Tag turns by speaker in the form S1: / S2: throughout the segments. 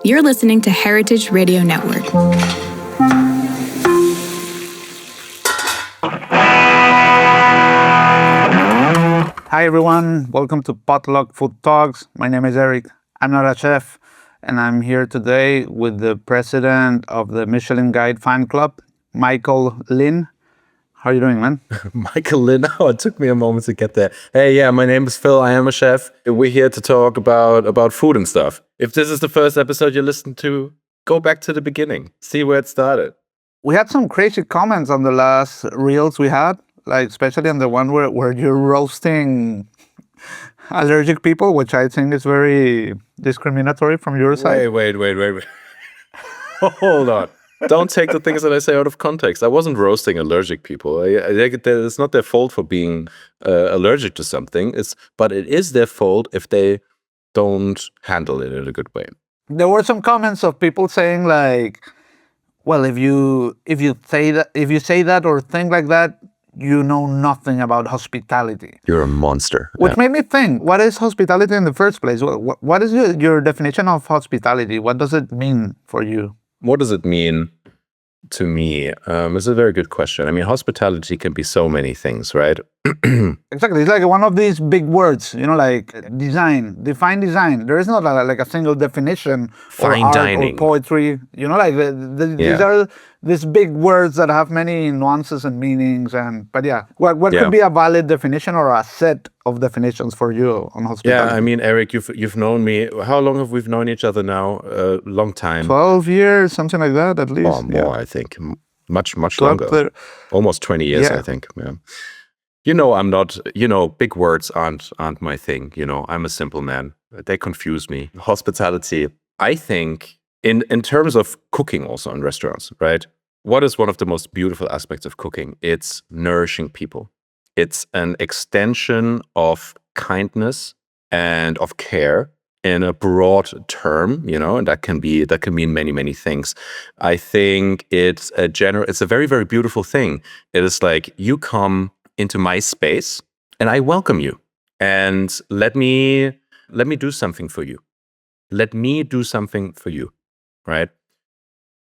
S1: You're listening to Heritage Radio Network.
S2: Hi everyone, welcome to Potluck Food Talks. My name is Eric. I'm not a chef, and I'm here today with the president of the Michelin Guide fan club, Michael Lin. How are you doing, man?
S3: Michael Lin. Oh, it took me a moment to get there. Hey, yeah, my name is Phil. I am a chef. We're here to talk about food and stuff. If this is the first episode you listen to, go back to the beginning. See where it started.
S2: We had some crazy comments on the last reels we had, like especially on the one where you're roasting allergic people, which I think is very discriminatory from your side.
S3: Wait. Hold on. Don't take the things that I say out of context. I wasn't roasting allergic people. It's not their fault for being allergic to something. But it is their fault if they don't handle it in a good way.
S2: There were some comments of people saying like, well, if you say that or think like that, you know nothing about hospitality.
S3: You're a monster.
S2: Which made me think, what is hospitality in the first place? What is your definition of hospitality? What does it mean for you?
S3: What does it mean to me? It's a very good question. I mean, hospitality can be so many things, right?
S2: Exactly. It's like one of these big words, like design, define design. There is not like a single definition
S3: Fine
S2: or art
S3: dining.
S2: or poetry. These are these big words that have many nuances and meanings. But what could be a valid definition or a set of definitions for you on hospitality?
S3: Yeah, I mean, Eric, you've known me. How long have we known each other now? A long time.
S2: 12 years, something like that, at least.
S3: Oh, more, I think. Much longer. Almost 20 years, I think. Yeah. I'm not, big words aren't my thing. I'm a simple man. They confuse me. Hospitality, I think, in terms of cooking also in restaurants, right? What is one of the most beautiful aspects of cooking? It's nourishing people. It's an extension of kindness and of care in a broad term, and that can mean many, many things. I think it's a very, very beautiful thing. It is like you come into my space and I welcome you and let me do something for you. Let me do something for you, right?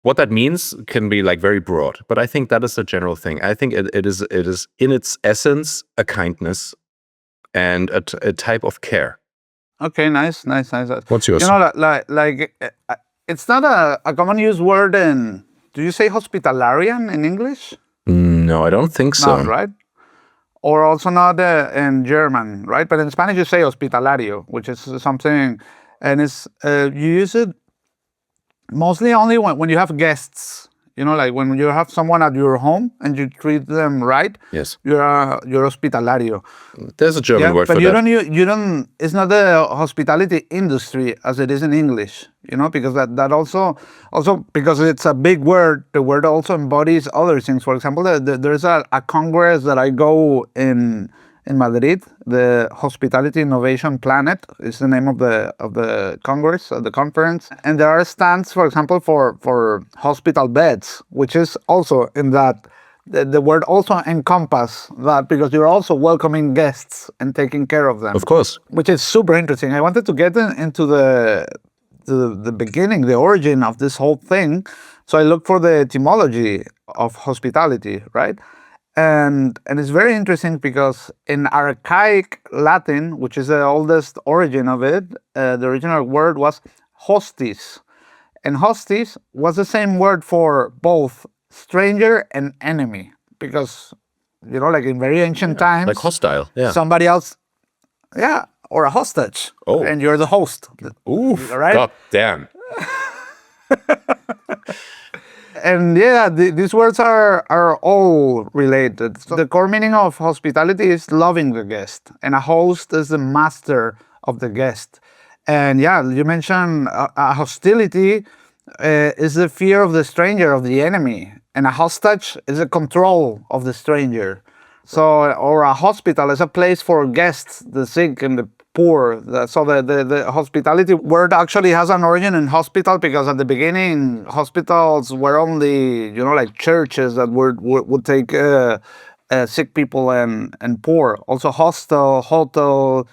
S3: What that means can be like very broad, but I think that is a general thing. I think it is in its essence a kindness and a type of care.
S2: Okay, nice.
S3: What's yours?
S2: It's not a common used word in. Do you say hospitalian in English?
S3: No, I don't think so.
S2: Not right. Or also not in German, right? But in Spanish you say hospitalario, which is something, and it's you use it mostly only when you have guests. Like when you have someone at your home and you treat them right.
S3: Yes.
S2: You're hospitalario.
S3: There's a German word for that.
S2: But you don't. It's not the hospitality industry as it is in English. Because that also because it's a big word. The word also embodies other things. For example, there's a congress that I go in Madrid. The Hospitality Innovation Planet is the name of the congress, the conference, and there are stands, for example, for hospital beds, which is also in that. The word also encompass that because you're also welcoming guests and taking care of them.
S3: Of course.
S2: Which is super interesting. I wanted to get into the beginning, the origin of this whole thing. So I looked for the etymology of hospitality, right? And it's very interesting because in archaic Latin, which is the oldest origin of it, the original word was hostis. And hostis was the same word for both stranger and enemy. Because, like in very ancient times.
S3: Like hostile, yeah.
S2: Somebody else, or a hostage.
S3: Oh.
S2: And you're the host.
S3: Oof,
S2: right?
S3: God damn.
S2: And these words are all related. So the core meaning of hospitality is loving the guest, and a host is the master of the guest. And you mentioned a hostility is the fear of the stranger, of the enemy, and a hostage is the control of the stranger. So, or a hospital is a place for guests, the sick and the poor. So the hospitality word actually has an origin in hospital because at the beginning hospitals were only like churches that would take sick people and poor. Also hostel, hotel,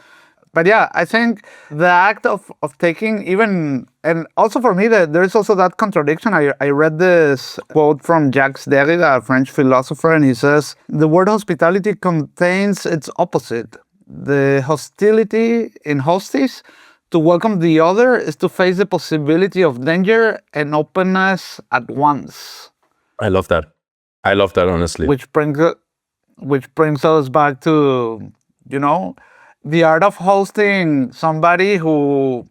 S2: But yeah, I think the act of taking even, and also for me, that there is also that contradiction. I read this quote from Jacques Derrida, a French philosopher, and he says, the word hospitality contains its opposite. The hostility in hostis, to welcome the other, is to face the possibility of danger and openness at once.
S3: I love that. I love that, honestly.
S2: Which brings us back to, the art of hosting somebody who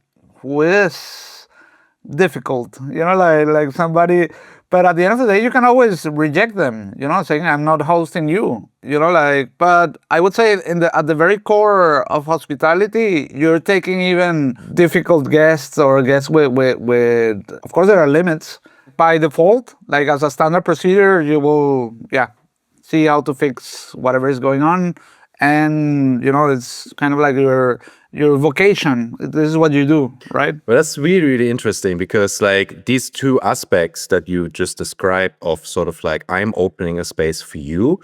S2: is difficult, like somebody. But at the end of the day, you can always reject them, saying, I'm not hosting you, but I would say at the very core of hospitality, you're taking even difficult guests or guests with of course, there are limits. By default, like as a standard procedure, you will, see how to fix whatever is going on. And, it's kind of like your vocation. This is what you do, right?
S3: Well, that's really, really interesting because like these two aspects that you just described of sort of like, I'm opening a space for you.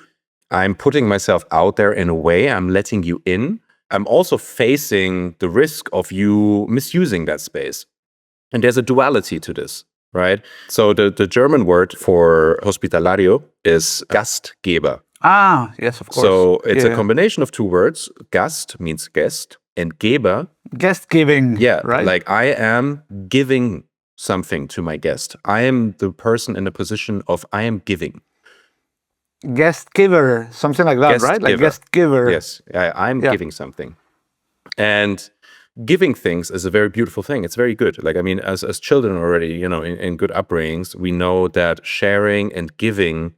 S3: I'm putting myself out there in a way, I'm letting you in. I'm also facing the risk of you misusing that space. And there's a duality to this, right? So the German word for Hospitalario is Gastgeber.
S2: Ah, yes, of course.
S3: So it's a combination of two words. Gast means guest, and Geber.
S2: Guest giving.
S3: Yeah,
S2: right?
S3: Like I am giving something to my guest. I am the person in the position of I am giving.
S2: Guest giver, something like that, right? Like guest giver.
S3: Yes, I'm giving something. And giving things is a very beautiful thing. It's very good. Like, I mean, as children already, in good upbringings, we know that sharing and giving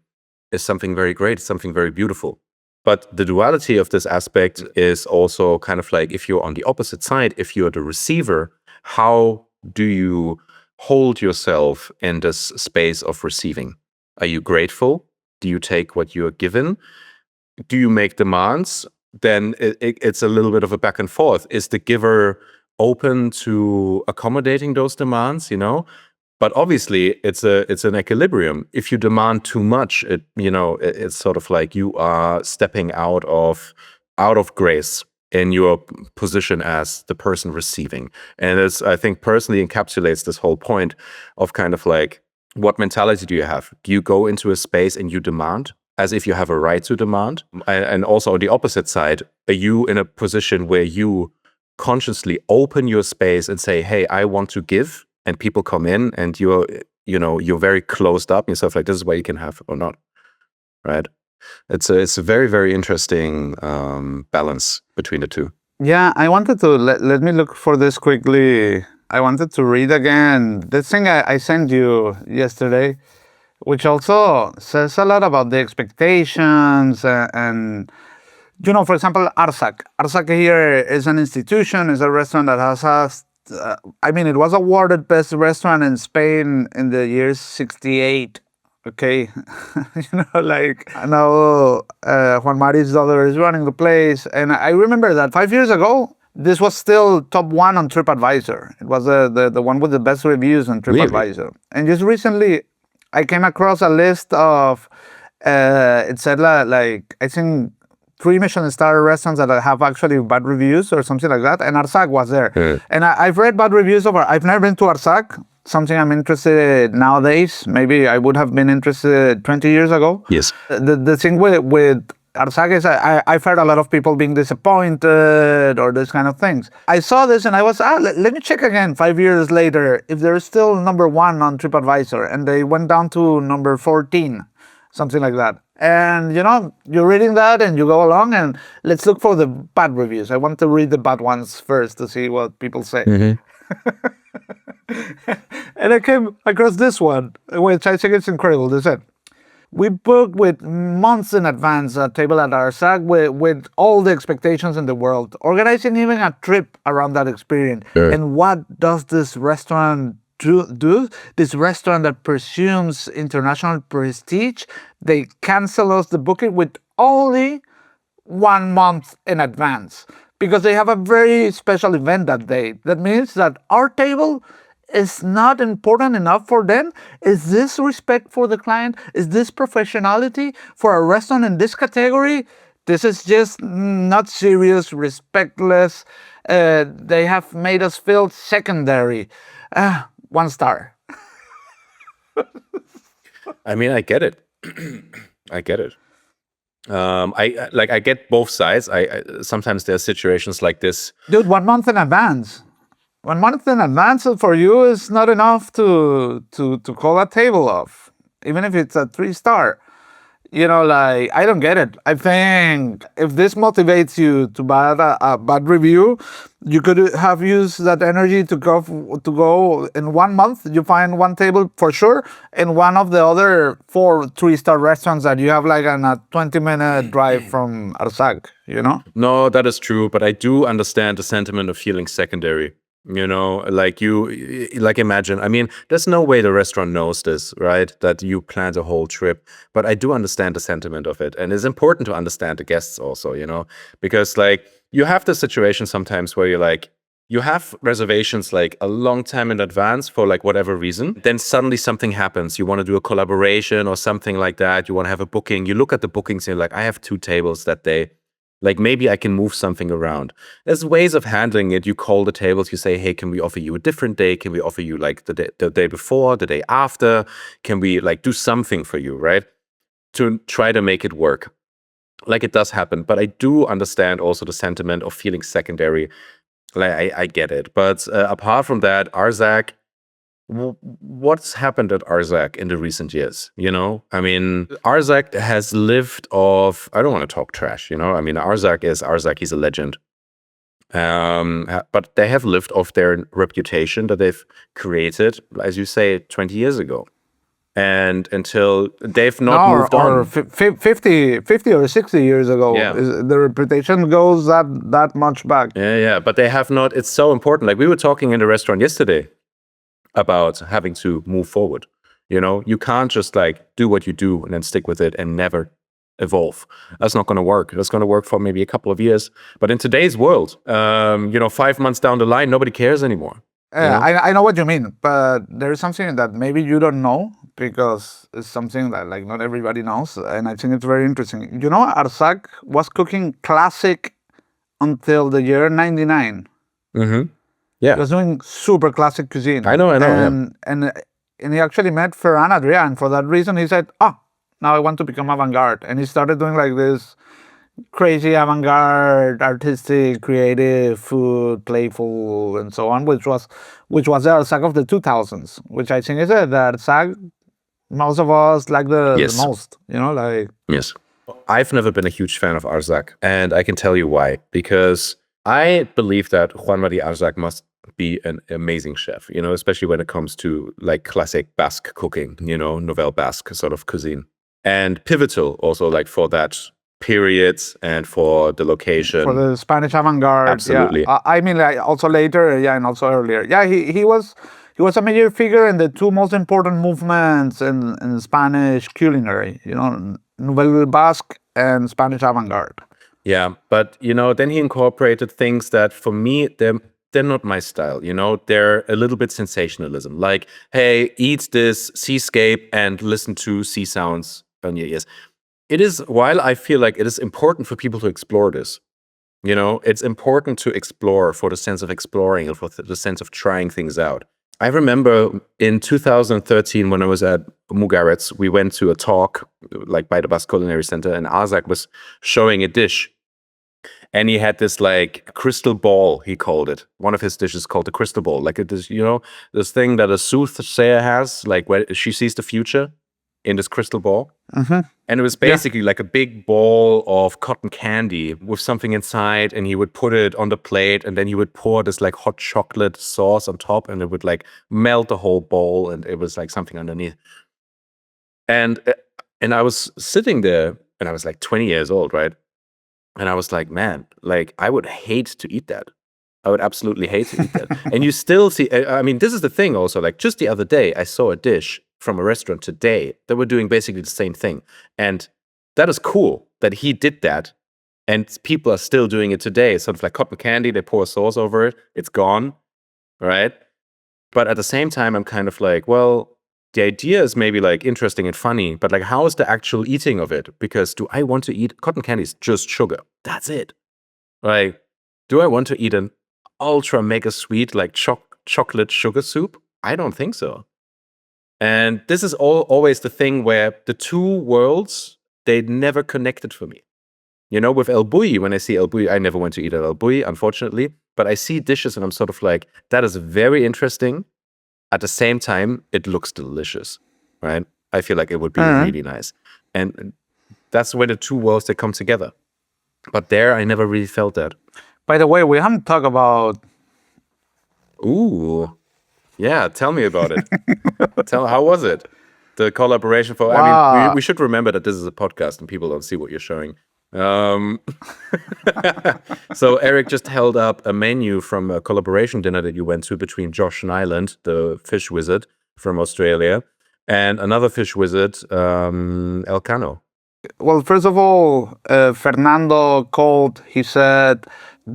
S3: is something very great, something very beautiful. But the duality of this aspect is also kind of like if you're on the opposite side, if you're the receiver, how do you hold yourself in this space of receiving? Are you grateful? Do you take what you're given? Do you make demands? Then it's a little bit of a back and forth. Is the giver open to accommodating those demands, But obviously, it's an equilibrium. If you demand too much, it's sort of like you are stepping out of grace in your position as the person receiving. And it's, I think, personally encapsulates this whole point of kind of like, what mentality do you have? Do you go into a space and you demand as if you have a right to demand? And also on the opposite side, are you in a position where you consciously open your space and say, hey, I want to give? And people come in and you're very closed up and yourself like, this is what you can have or not, right? It's a very, very interesting balance between the two.
S2: Yeah, I wanted to, let me look for this quickly. I wanted to read again this thing I sent you yesterday, which also says a lot about the expectations and for example, Arzak. Arzak here is an institution, is a restaurant that has it was awarded best restaurant in Spain in the year 68. Okay, now Juan Mari's daughter is running the place, and I remember that 5 years ago, this was still top one on TripAdvisor. It was the one with the best reviews on TripAdvisor. Really? And just recently, I came across a list of it said like I think 3 Michelin star restaurants that have actually bad reviews or something like that, and Arzak was there. Yeah. And I've read bad reviews of. I've never been to Arzak. Something I'm interested in nowadays. Maybe I would have been interested 20 years ago.
S3: Yes.
S2: The thing with Arzak is I've heard a lot of people being disappointed or these kind of things. I saw this and I was, let me check again 5 years later if they're still number 1 on TripAdvisor, and they went down to number 14, something like that. And you're reading that and you go along and let's look for the bad reviews. I want to read the bad ones first to see what people say. Mm-hmm. And I came across this one, which I think it's incredible. They said, we booked with months in advance a table at Arzak with all the expectations in the world, organizing even a trip around that experience. Sure. And what does this restaurant do? This restaurant that presumes international prestige, they cancel us the booking with only 1 month in advance because they have a very special event that day. That means that our table is not important enough for them. Is this respect for the client? Is this professionality for a restaurant in this category? This is just not serious, respectless. They have made us feel secondary. 1 star.
S3: I mean, I get it. I get it. I get both sides. I sometimes there are situations like this.
S2: Dude, 1 month in advance. 1 month in advance for you is not enough to call a table off, even if it's a 3-star. You know, like, I don't get it. I think if this motivates you to buy a bad review, you could have used that energy to go in 1 month. You find 1 table for sure in one of the other 4 3-star restaurants that you have, like, on a 20-minute drive from Arzak, you know?
S3: No, that is true. But I do understand the sentiment of feeling secondary. You know, like imagine, I mean, there's no way the restaurant knows this, right? That you planned a whole trip. But I do understand the sentiment of it. And it's important to understand the guests also, you know, because like you have the situation sometimes where you have reservations like a long time in advance for like whatever reason. Then suddenly something happens. You want to do a collaboration or something like that. You want to have a booking. You look at the bookings and you're like, I have 2 tables that day. Like maybe I can move something around. There's ways of handling it. You call the tables, you say, hey, can we offer you a different day? Can we offer you like the day before, the day after? Can we like do something for you, right? To try to make it work. Like it does happen. But I do understand also the sentiment of feeling secondary. Like I get it. But apart from that, Arzak, what's happened at Arzak in the recent years? You know, I mean, Arzak has lived off, I don't want to talk trash, you know, I mean, Arzak is Arzak, he's a legend. But they have lived off their reputation that they've created, as you say, 20 years ago. And until they've not moved on.
S2: Or 50 or 60 years ago.
S3: Yeah.
S2: The reputation goes that much back.
S3: Yeah. But they have not, it's so important. Like we were talking in the restaurant yesterday about having to move forward. You know, you can't just like do what you do and then stick with it and never evolve. That's not going to work. That's going to work for maybe a couple of years. But in today's world, 5 months down the line, nobody cares anymore.
S2: I know what you mean, but there's something that maybe you don't know because it's something that like not everybody knows, and I think it's very interesting. You know, Arzak was cooking classic until the year 99.
S3: Mm-hmm. Yeah.
S2: He was doing super classic cuisine.
S3: I know.
S2: And he actually met Ferran Adrià, and for that reason he said, now I want to become Avant-Garde. And he started doing like this crazy avant-garde, artistic, creative food, playful, and so on, which was the Arzak of the 2000s, which I think is the Arzak most of us like the most, you know, like.
S3: Yes. I've never been a huge fan of Arzak, and I can tell you why. Because I believe that Juan María Arzak must be an amazing chef, you know, especially when it comes to like classic Basque cooking, you know, Nouvelle Basque sort of cuisine. And pivotal also like for that periods and for the location.
S2: For the Spanish avant-garde.
S3: Absolutely.
S2: Yeah. I mean, like also later, and also earlier. Yeah, he was a major figure in the 2 most important movements in Spanish culinary, you know, Nouvelle Basque and Spanish avant-garde.
S3: Yeah, but, you know, then he incorporated things that for me, they're not my style, you know, they're a little bit sensationalism. Like, hey, eat this seascape and listen to sea sounds on your ears. It is, while I feel like it is important for people to explore this, you know, it's important to explore for the sense of exploring and for the sense of trying things out. I remember in 2013 when I was at Mugaret's, we went to a talk like by the Basque Culinary Center, and Arzak was showing a dish. And he had this like crystal ball, he called it. One of his dishes called the crystal ball. Like it is, you know, this thing that a soothsayer has, like where she sees the future in this crystal ball.
S2: Mm-hmm.
S3: And it was basically like a big ball of cotton candy with something inside, and he would put it on the plate, and then he would pour this like hot chocolate sauce on top, and it would like melt the whole bowl, and it was like something underneath. And I was sitting there, and I was like 20 years old, right? And I was like, man, like I would hate to eat that. I would absolutely hate to eat that. And you still see, I mean, this is the thing also, like just the other day, I saw a dish from a restaurant today that were doing basically the same thing. And that is cool that he did that. And people are still doing it today. It's sort of like cotton candy, they pour a sauce over it, it's gone, right? But at the same time, I'm kind of like, well, the idea is maybe like interesting and funny, but like how is the actual eating of it? Because do I want to eat, cotton candy is just sugar, that's it. Like, do I want to eat an ultra mega sweet, like chocolate sugar soup? I don't think so. And this is always the thing where the two worlds, they never connected for me. You know, with El Bulli, when I see El Bulli, I never went to eat at El Bulli, unfortunately, but I see dishes and I'm sort of like, that is very interesting. At the same time, it looks delicious, right? I feel like it would be really nice. And that's where the two worlds, they come together. But there, I never really felt that.
S2: By the way, we haven't talked about...
S3: Ooh. Yeah, tell me about it. How was it? The collaboration for...
S2: Wow.
S3: I mean, we should remember that this is a podcast and people don't see what you're showing. So Eric just held up a menu from a collaboration dinner that you went to between Josh Niland, the fish wizard from Australia, and another fish wizard, Elkano.
S2: Well, first of all, Fernando called. He said,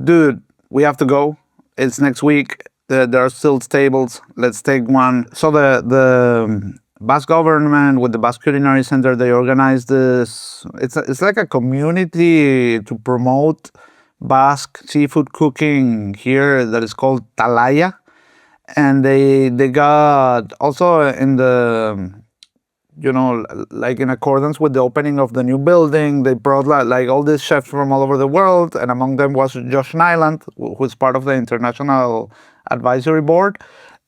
S2: dude, we have to go. It's next week. There are still tables. Let's take one. So the Basque government with the Basque Culinary Center, they organized this. It's like a community to promote Basque seafood cooking here that is called Talaya. And they got also in the, you know, like in accordance with the opening of the new building, they brought like all these chefs from all over the world. And among them was Josh Niland, who's part of the International Advisory Board.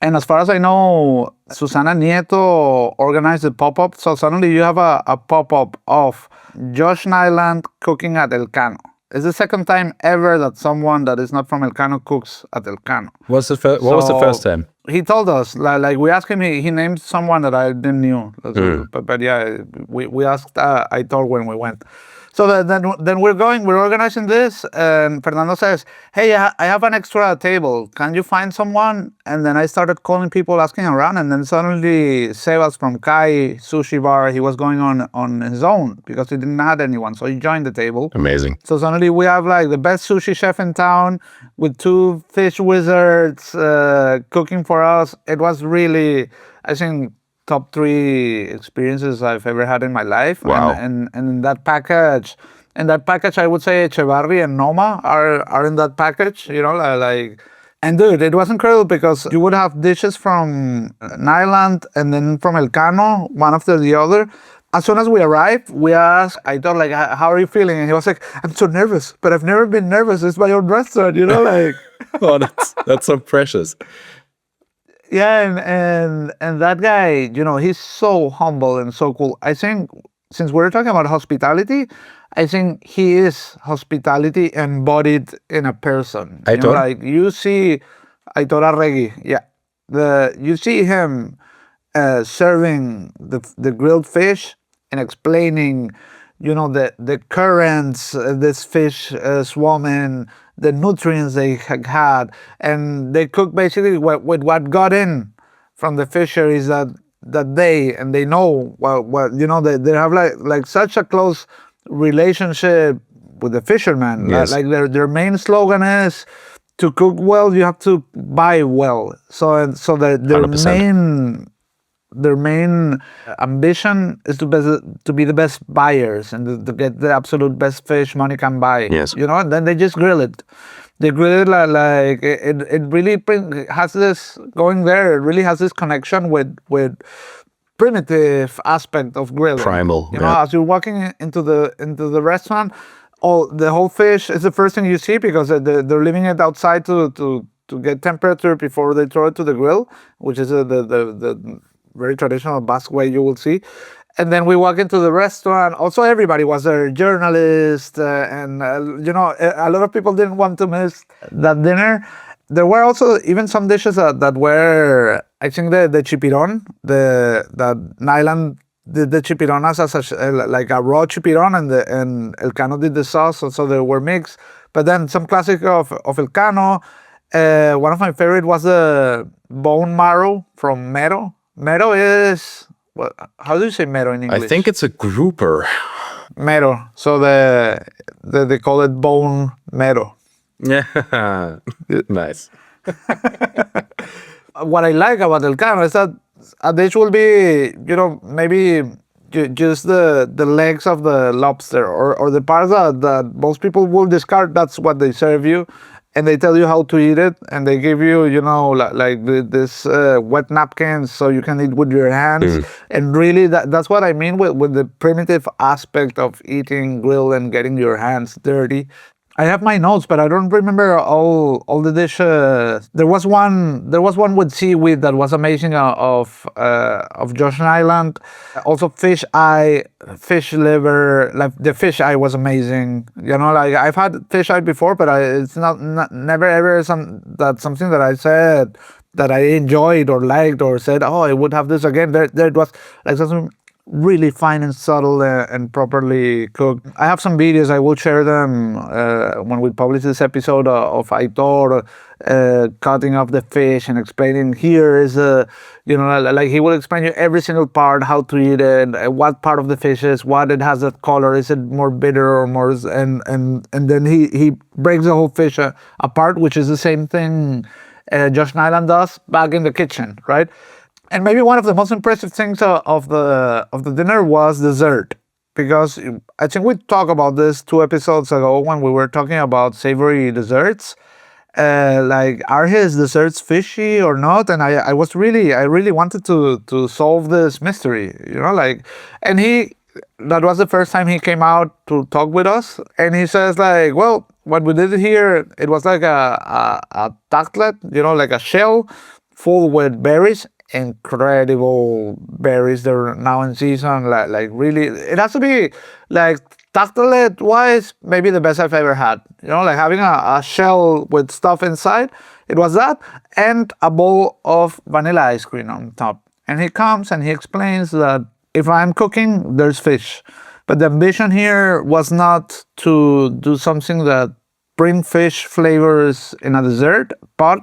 S2: And as far as I know, Susana Nieto organized the pop-up. So suddenly you have a pop-up of Josh Niland cooking at Elkano. It's the second time ever that someone that is not from Elkano cooks at Elkano.
S3: What was the first time?
S2: He told us, like we asked him, he named someone that I didn't know. But yeah, we asked, I told when we went. So then we're organizing this, and Fernando says, hey, I have an extra table. Can you find someone? And then I started calling people, asking around, and then suddenly Sebas from Kai Sushi Bar, he was going on his own because he didn't have anyone. So he joined the table.
S3: Amazing.
S2: So suddenly we have like the best sushi chef in town with two fish wizards cooking for us. It was really, I think, top 3 experiences I've ever had in my life.
S3: Wow.
S2: And in that package, I would say Echevarri and Noma are in that package, you know, like, and dude, it was incredible because you would have dishes from Niland and then from Elkano, one after the other. As soon as we arrived, we asked, I thought, like, how are you feeling? And he was like, I'm so nervous, but I've never been nervous. It's my own restaurant, you know, like.
S3: Oh, that's so precious.
S2: Yeah, and that guy, you know, he's so humble and so cool. I think since we're talking about hospitality, I think he is hospitality embodied in a person. You know, like you see Aitor Arregui, yeah. You see him serving the grilled fish and explaining, you know, the currents this fish swimming, the nutrients they had, and they cook basically with what got in from the fisheries that they know well you know they have like such a close relationship with the fishermen.
S3: Yes.
S2: Like their main slogan is, to cook well you have to buy well. So their 100%. Their main ambition is to be the best buyers and to get the absolute best fish money can buy.
S3: Yes.
S2: You know, and then they just grill it. They grill it like it really has this going there. It really has this connection with primitive aspect of grilling.
S3: Primal.
S2: You know, as you're walking into the restaurant, the whole fish is the first thing you see because they're leaving it outside to get temperature before they throw it to the grill, which is the very traditional Basque way you will see. And then we walk into the restaurant. Also, everybody was there, journalists, and you know, a lot of people didn't want to miss that dinner. There were also even some dishes that were, I think, the chipiron, that Niland did the chipironas as like a raw chipiron, and Elkano did the sauce, so they were mixed. But then some classic of Elkano. One of my favorite was the bone marrow from Mero. Mero is, how do you say Mero in English?
S3: I think it's a grouper.
S2: Mero. So they call it bone Mero.
S3: Yeah, nice.
S2: What I like about Elkano is that a dish will be, you know, maybe just the legs of the lobster or the parts that most people will discard. That's what they serve you. and they tell you how to eat it, and they give you, this wet napkins so you can eat with your hands. And really, that's what I mean with the primitive aspect of eating grill and getting your hands dirty. I have my notes, but I don't remember all the dishes. There was one with seaweed that was amazing, of Josh Niland. Also fish eye, fish liver. Like the fish eye was amazing. Like I've had fish eye before, but it's not never ever something that I said that I enjoyed or liked or said, oh, I would have this again. There it was like something really fine and subtle, and properly cooked. I have some videos. I will share them when we publish this episode, of Aitor cutting up the fish and explaining, here is like he will explain you every single part, how to eat it, what part of the fish is, what it has that color, is it more bitter or more, and then he breaks the whole fish apart, which is the same thing Josh Niland does back in the kitchen, right? And maybe one of the most impressive things of the dinner was dessert, because I think we talked about this 2 episodes ago when we were talking about savory desserts. Like, are his desserts fishy or not? And I really wanted to solve this mystery, and that was the first time he came out to talk with us, and he says, like, well, what we did here, it was like a tartlet, like a shell full with berries. Incredible berries. They're now in season. Like really, it has to be, like, tartlet wise, maybe the best I've ever had. Like having a shell with stuff inside. It was that, and a bowl of vanilla ice cream on top. And he comes and he explains that if I'm cooking, there's fish, but the ambition here was not to do something that bring fish flavors in a dessert, but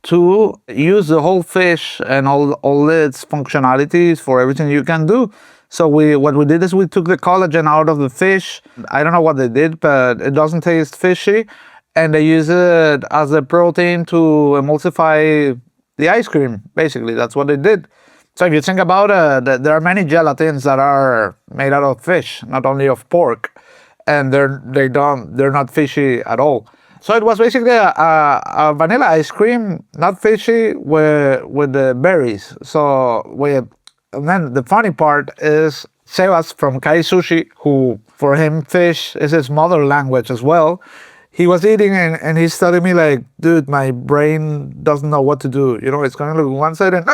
S2: to use the whole fish and all its functionalities for everything you can do. So what we did is we took the collagen out of the fish. I don't know what they did, but it doesn't taste fishy. And they use it as a protein to emulsify the ice cream. Basically, that's what they did. So if you think about it, there are many gelatins that are made out of fish, not only of pork, and they're not fishy at all. So it was basically a vanilla ice cream, not fishy, with the berries. And then the funny part is Sebas from Kai Sushi, who for him fish is his mother language as well. He was eating and he's telling me, like, dude, my brain doesn't know what to do. It's going to look one side and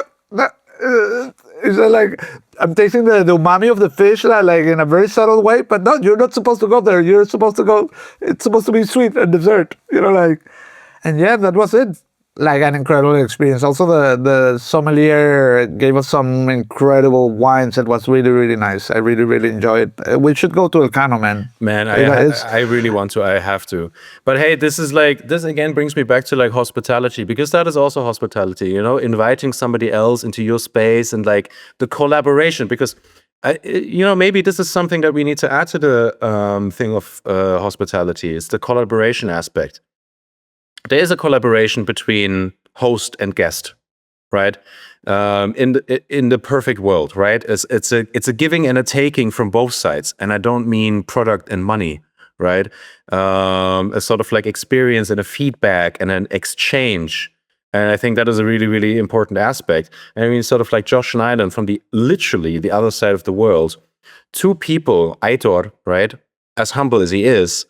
S2: it's like I'm tasting the umami of the fish, like in a very subtle way, but no, you're not supposed to go there. You're supposed to go, it's supposed to be sweet and dessert, and yeah, that was it. Like, an incredible experience. Also, the sommelier gave us some incredible wines. It was really, really nice. I really, really enjoyed it. We should go to Elkano, man.
S3: Man, I really want to. I have to. But hey, this again brings me back to, like, hospitality, because that is also hospitality, inviting somebody else into your space and, like, the collaboration. Because, maybe this is something that we need to add to the thing of hospitality. It's the collaboration aspect. There is a collaboration between host and guest, right? In the perfect world, right? It's a giving and a taking from both sides, and I don't mean product and money, right? A sort of like experience and a feedback and an exchange, and I think that is a really, really important aspect. And I mean, sort of like Josh Niland from literally the other side of the world, 2 people, Aitor, right? As humble as he is.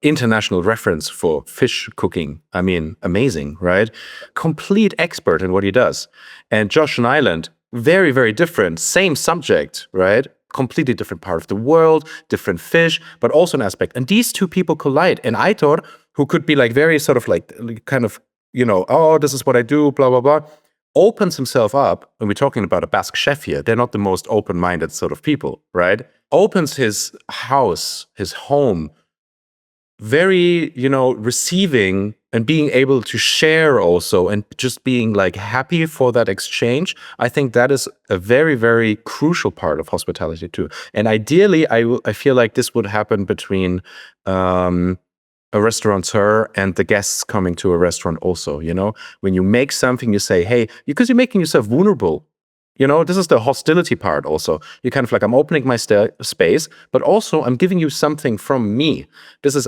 S3: International reference for fish cooking. I mean, amazing, right? Complete expert in what he does. And Josh Niland, very, very different, same subject, right? Completely different part of the world, different fish, but also an aspect. And these 2 people collide. And Aitor, who could be like very sort of like kind of, oh, this is what I do, blah, blah, blah, opens himself up. And we're talking about a Basque chef here. They're not the most open-minded sort of people, right? Opens his house, his home, very, receiving and being able to share also, and just being, like, happy for that exchange. I think that is a very, very crucial part of hospitality too. And ideally, I feel like this would happen between a restaurateur and the guests coming to a restaurant also, when you make something, you say, hey, because you're making yourself vulnerable. You know, this is the hostility part also. You're kind of like, I'm opening my space, but also I'm giving you something from me.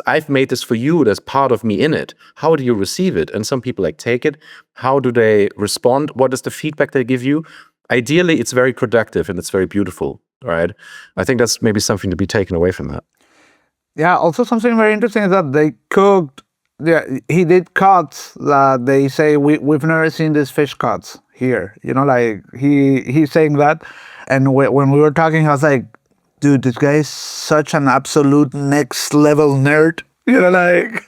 S3: I've made this for you. There's part of me in it. How do you receive it? And some people like take it. How do they respond? What is the feedback they give you? Ideally, it's very productive and it's very beautiful, right? I think that's maybe something to be taken away from that.
S2: Yeah, also something very interesting is that they cooked, he did cuts that they say, we've never seen these fish cuts here. You know, like he's saying that. And when we were talking, I was like, dude, this guy is such an absolute next level nerd. You know, like,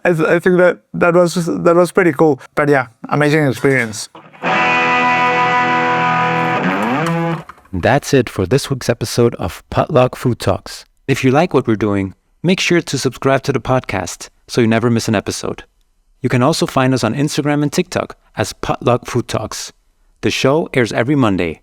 S2: I think that was pretty cool. But yeah, amazing experience.
S4: That's it for this week's episode of Potluck Food Talks. If you like what we're doing, make sure to subscribe to the podcast so you never miss an episode. You can also find us on Instagram and TikTok as Potluck Food Talks. The show airs every Monday.